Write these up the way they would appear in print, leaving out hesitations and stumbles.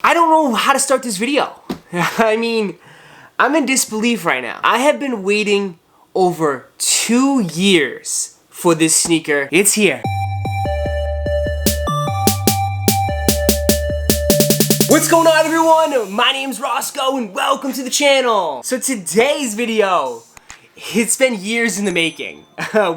I don't know how to start this video. I mean, I'm in disbelief right now. I have been waiting over 2 years for this sneaker. It's here. What's going on, everyone? My name's Roscoe and welcome to the channel. So today's video, it's been years in the making.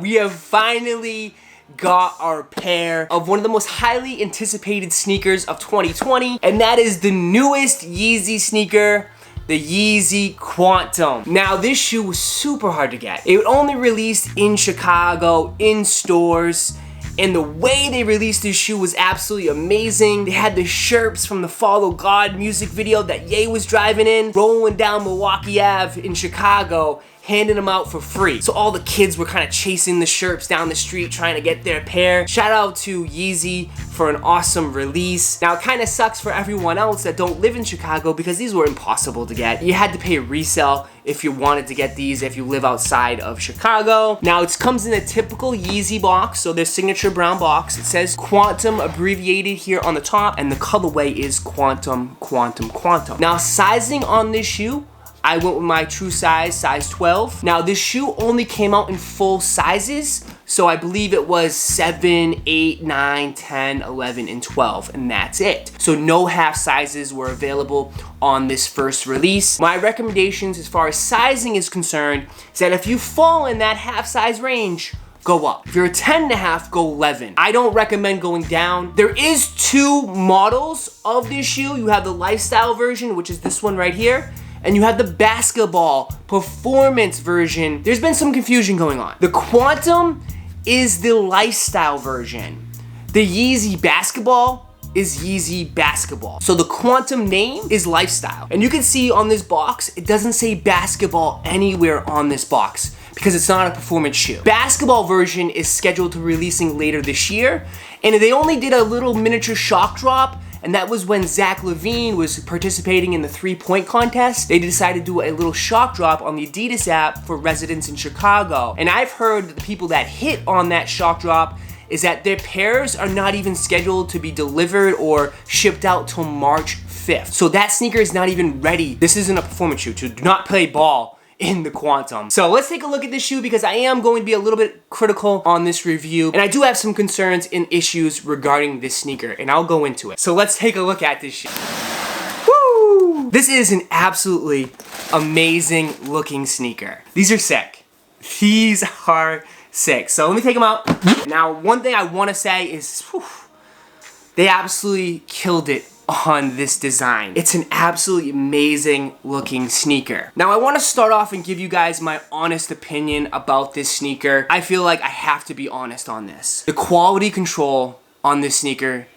We have finally got our pair of one of the most highly anticipated sneakers of 2020, and that is the newest Yeezy sneaker, the Yeezy Quantum. Now, this shoe was super hard to get. It only released in Chicago, in stores, and the way they released this shoe was absolutely amazing. They had the Sherps from the Follow God music video that Ye was driving in, rolling down Milwaukee Ave in Chicago, handing them out for free. So all the kids were kind of chasing the Sherps down the street trying to get their pair. Shout out to Yeezy for an awesome release. Now, it kind of sucks for everyone else that don't live in Chicago because these were impossible to get. You had to pay resale if you wanted to get these if you live outside of Chicago. Now, it comes in a typical Yeezy box, so their signature brown box. It says Quantum abbreviated here on the top, and the colorway is Quantum, Quantum, Quantum. Now, sizing on this shoe, I went with my true size, size 12. Now, this shoe only came out in full sizes, so I believe it was 7, 8, 9, 10, 11, and 12, and that's it. So no half sizes were available on this first release. My recommendations as far as sizing is concerned is that if you fall in that half size range, go up. If you're a 10.5, go 11. I don't recommend going down. There is 2 models of this shoe. You have the lifestyle version, which is this one right here, and you have the basketball performance version. There's been some confusion going on. The Quantum is the lifestyle version. The Yeezy basketball is Yeezy basketball. So the Quantum name is lifestyle. And you can see on this box, it doesn't say basketball anywhere on this box because it's not a performance shoe. Basketball version is scheduled to releasing later this year, and they only did a little miniature shock drop, and that was when Zach LaVine was participating in the 3-point contest. They decided to do a little shock drop on the Adidas app for residents in Chicago. And I've heard that the people that hit on that shock drop is that their pairs are not even scheduled to be delivered or shipped out till March 5th. So that sneaker is not even ready. This isn't a performance shoe. To do not play ball in the Quantum. So let's take a look at this shoe because I am going to be a little bit critical on this review, and I do have some concerns and issues regarding this sneaker, and I'll go into it. So let's take a look at this shoe. Woo! This is an absolutely amazing looking sneaker. These are sick. These are sick. So let me take them out. Now, one thing I want to say is, they absolutely killed it on this design. It's an absolutely amazing looking sneaker. Now, I want to start off and give you guys my honest opinion about this sneaker. I feel like I have to be honest on this. The quality control on this sneaker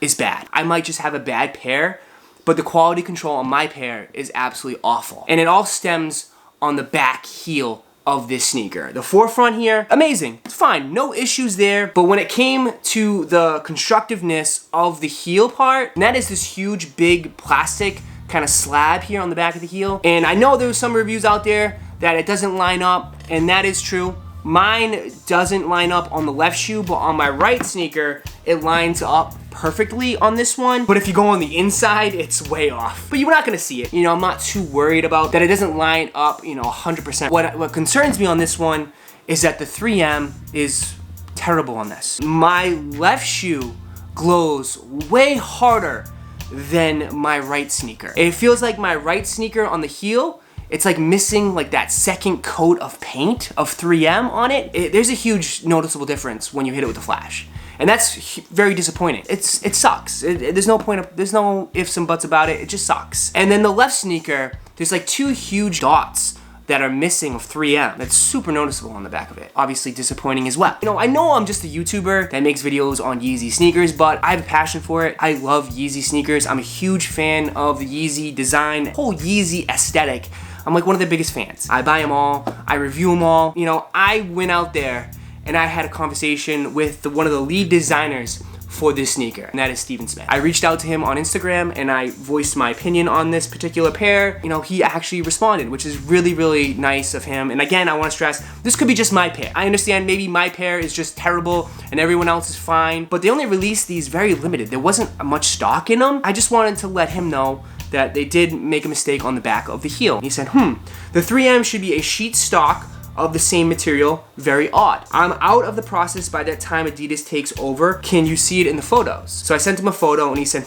is bad. I might just have a bad pair, but the quality control on my pair is absolutely awful. And it all stems on the back heel of this sneaker. The forefront here, amazing. It's fine, no issues there. But when it came to the constructiveness of the heel part, and that is this huge, big plastic kind of slab here on the back of the heel. And I know there was some reviews out there that it doesn't line up, and that is true. Mine doesn't line up on the left shoe, but on my right sneaker, it lines up perfectly on this one. But if you go on the inside, it's way off. But you're not gonna see it. You know, I'm not too worried about that it doesn't line up, 100%. What concerns me on this one is that the 3M is terrible on this. My left shoe glows way harder than my right sneaker. It feels like my right sneaker on the heel, it's like missing like that second coat of paint of 3M on it. There's a huge noticeable difference when you hit it with the flash. And that's very disappointing. It sucks. There's no ifs and buts about it. It just sucks. And then the left sneaker, there's like 2 huge dots that are missing of 3M. That's super noticeable on the back of it. Obviously disappointing as well. I know I'm just a YouTuber that makes videos on Yeezy sneakers, but I have a passion for it. I love Yeezy sneakers. I'm a huge fan of the Yeezy design, whole Yeezy aesthetic. I'm like one of the biggest fans. I buy them all, I review them all. I went out there and I had a conversation with one of the lead designers for this sneaker, and that is Steven Smith. I reached out to him on Instagram and I voiced my opinion on this particular pair. You know, he actually responded, which is really, really nice of him. And again, I want to stress, this could be just my pair. I understand maybe my pair is just terrible and everyone else is fine, but they only released these very limited. There wasn't much stock in them. I just wanted to let him know that they did make a mistake on the back of the heel. He said, the 3M should be a sheet stock of the same material. Very odd. I'm out of the process by that time Adidas takes over. Can you see it in the photos? So I sent him a photo and he said,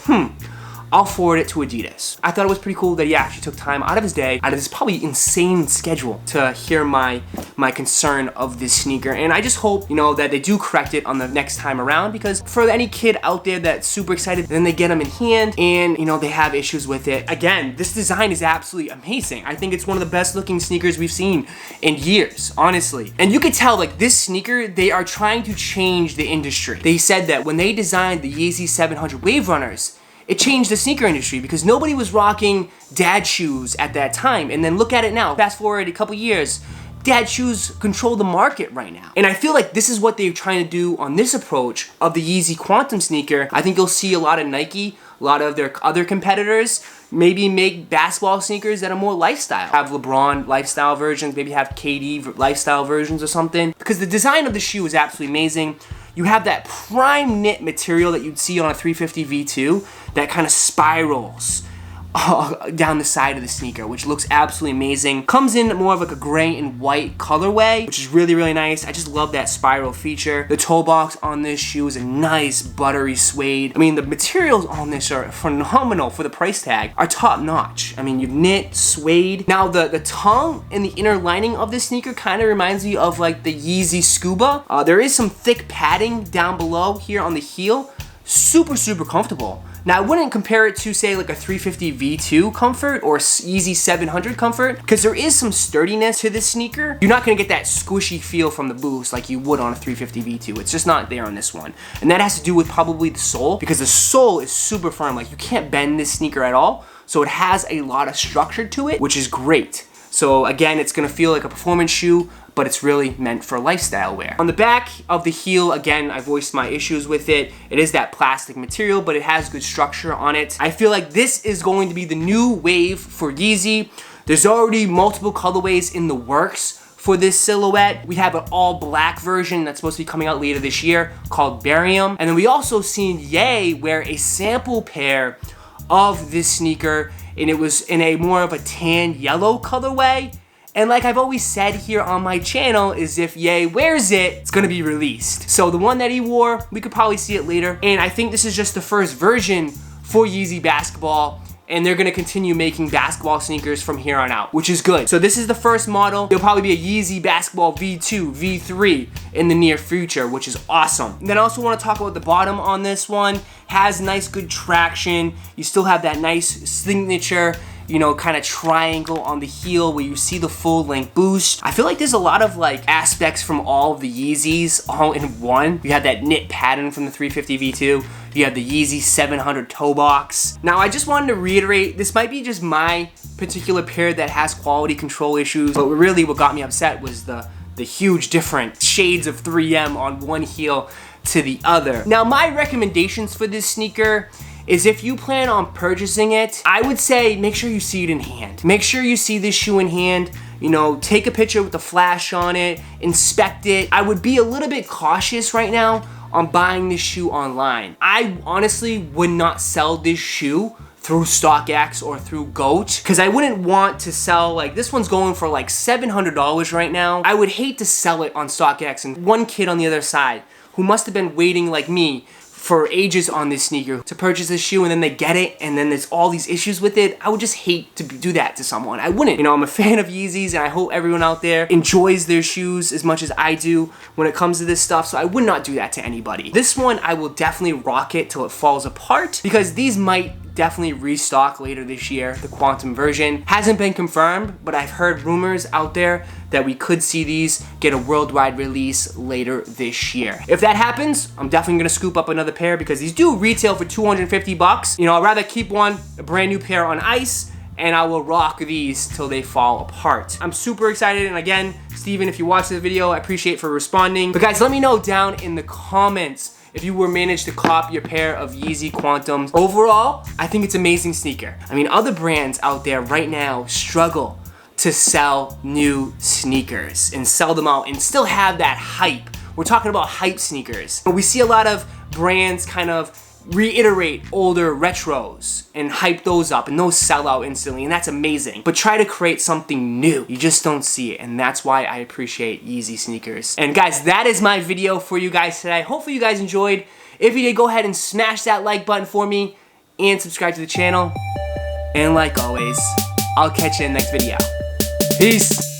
I'll forward it to Adidas. I thought it was pretty cool that he actually took time out of his day, out of his probably insane schedule, to hear my concern of this sneaker. And I just hope, you know, that they do correct it on the next time around, because for any kid out there that's super excited, then they get them in hand and, you know, they have issues with it. Again, this design is absolutely amazing. I think it's one of the best looking sneakers we've seen in years, honestly. And you could tell, like, this sneaker, they are trying to change the industry. They said that when they designed the Yeezy 700 Wave Runners, it changed the sneaker industry because nobody was rocking dad shoes at that time. And then look at it now. Fast forward a couple years, dad shoes control the market right now. And I feel like this is what they're trying to do on this approach of the Yeezy Quantum sneaker. I think you'll see a lot of Nike, a lot of their other competitors maybe make basketball sneakers that are more lifestyle. Have LeBron lifestyle versions, maybe have KD lifestyle versions or something. Because the design of the shoe is absolutely amazing. You have that prime knit material that you'd see on a 350 V2 that kind of spirals down the side of the sneaker, which looks absolutely amazing. Comes in more of like a gray and white colorway, which is really, really nice. I just love that spiral feature. The toe box on this shoe is a nice buttery suede. I mean, the materials on this are phenomenal for the price tag, are top notch. I mean, you've knit, suede. Now the tongue and the inner lining of this sneaker kind of reminds me of like the Yeezy Scuba. There is some thick padding down below here on the heel. Super, super comfortable. Now, I wouldn't compare it to, say, like a 350 V2 comfort or Yeezy 700 comfort, because there is some sturdiness to this sneaker. You're not gonna get that squishy feel from the Boost like you would on a 350 V2. It's just not there on this one. And that has to do with probably the sole, because the sole is super firm. Like, you can't bend this sneaker at all. So it has a lot of structure to it, which is great. So again, it's gonna feel like a performance shoe, but it's really meant for lifestyle wear. On the back of the heel, again, I voiced my issues with it. It is that plastic material, but it has good structure on it. I feel like this is going to be the new wave for Yeezy. There's already multiple colorways in the works for this silhouette. We have an all black version that's supposed to be coming out later this year called Barium. And then we also seen Ye wear a sample pair of this sneaker, and it was in a more of a tan yellow colorway. And like I've always said here on my channel, is if Ye wears it, it's gonna be released. So the one that he wore, we could probably see it later. And I think this is just the first version for Yeezy basketball, and they're gonna continue making basketball sneakers from here on out, which is good. So this is the first model. There'll probably be a Yeezy basketball V2, V3 in the near future, which is awesome. And then I also wanna talk about the bottom on this one. Has nice, good traction. You still have that nice signature, you know, kind of triangle on the heel where you see the full length Boost. I feel like there's a lot of like aspects from all of the Yeezys all in one. You have that knit pattern from the 350 V2. You have the Yeezy 700 toe box. Now, I just wanted to reiterate, this might be just my particular pair that has quality control issues, but really what got me upset was the huge different shades of 3M on one heel to the other. Now, my recommendations for this sneaker is if you plan on purchasing it, I would say make sure you see it in hand. Make sure you see this shoe in hand. You know, take a picture with the flash on it, inspect it. I would be a little bit cautious right now on buying this shoe online. I honestly would not sell this shoe through StockX or through GOAT, because I wouldn't want to sell, like, this one's going for like $700 right now. I would hate to sell it on StockX and one kid on the other side who must have been waiting like me for ages on this sneaker to purchase this shoe, and then they get it and then there's all these issues with it. I would just hate to do that to someone. I wouldn't. You know, I'm a fan of Yeezys and I hope everyone out there enjoys their shoes as much as I do when it comes to this stuff, so I would not do that to anybody. This one, I will definitely rock it till it falls apart, because these might definitely restock later this year. The Quantum version hasn't been confirmed, but I've heard rumors out there that we could see these get a worldwide release later this year. If that happens, I'm definitely gonna scoop up another pair, because these do retail for 250 bucks. You know, I'd rather keep a brand new pair on ice, and I will rock these till they fall apart. I'm super excited, and again, Steven, if you watch this video, I appreciate for responding. But guys, let me know down in the comments if you were managed to cop your pair of Yeezy Quantums. Overall, I think it's an amazing sneaker. I mean, other brands out there right now struggle to sell new sneakers and sell them out and still have that hype. We're talking about hype sneakers. We see a lot of brands kind of reiterate older retros and hype those up, and those sell out instantly, and that's amazing. But try to create something new. You just don't see it, and that's why I appreciate Yeezy sneakers. And guys, that is my video for you guys today. Hopefully you guys enjoyed. If you did, go ahead and smash that like button for me and subscribe to the channel. And like always, I'll catch you in the next video. Peace!